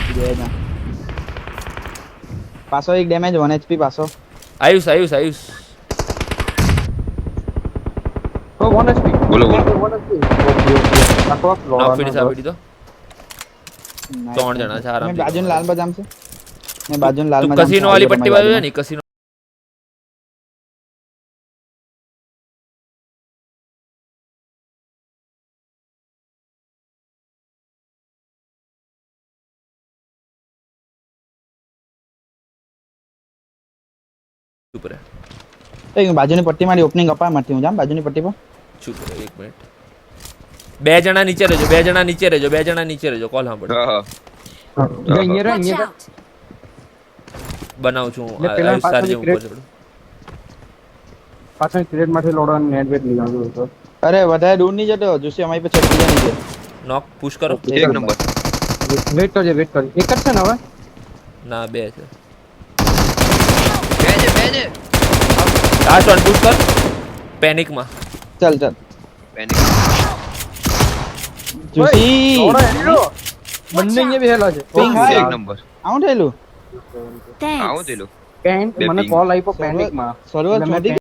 બે જણ પાછો એક ડેમેજ 1 HP પાછો આયુષ તો 1 HP બોલો 1 HP આખો નોક ફિનિશ આપી દીધો Nice, ત્રણ nice. જણા છે આરામથી. મેં બાજુની લાલ બજામ છે મેં બાજુની લાલ તું બજામ કસીનો વાળી પટ્ટી બાજુ છે ને કસીનો ચૂપ રહે તો બાજુની પટ્ટી મારી ઓપનિંગ અપા મારતી હું જામ બાજુની પટ્ટી પર ચૂપ રહે 1 મિનિટ બે જણા નીચે રહેજો કોલ સાંભળ હા અહીંયા Watch અહીંયા out! બનાવું છું એટલે પેલા આયુષ સારી જેવું ઉપર પાછળની ચડું પાછળ ક્રેટ માંથી લોડો નેટ વેટ લીધો હતો અરે વધારે દૂર નહીં જતો જોશી અમારી પર ચડી જાય નીચે નોક પુશ કરો એક નંબર વેટ કરજે એક જ છે ને હવે ના બે છે બેજે લાસ્ટ વન પુશ કર પેનિકમાં ચાલ ચાલ પેનિક જોશી લોડો એનો બંને અહીંયા બેહેલા છે પિંગ એક હા નંબર આઉં થયેલું આવું Thanks. થયેલું પેન બે મને ping. કોલ આપ્યો પેનિક માં સર્વર એટલે મેં ચોટી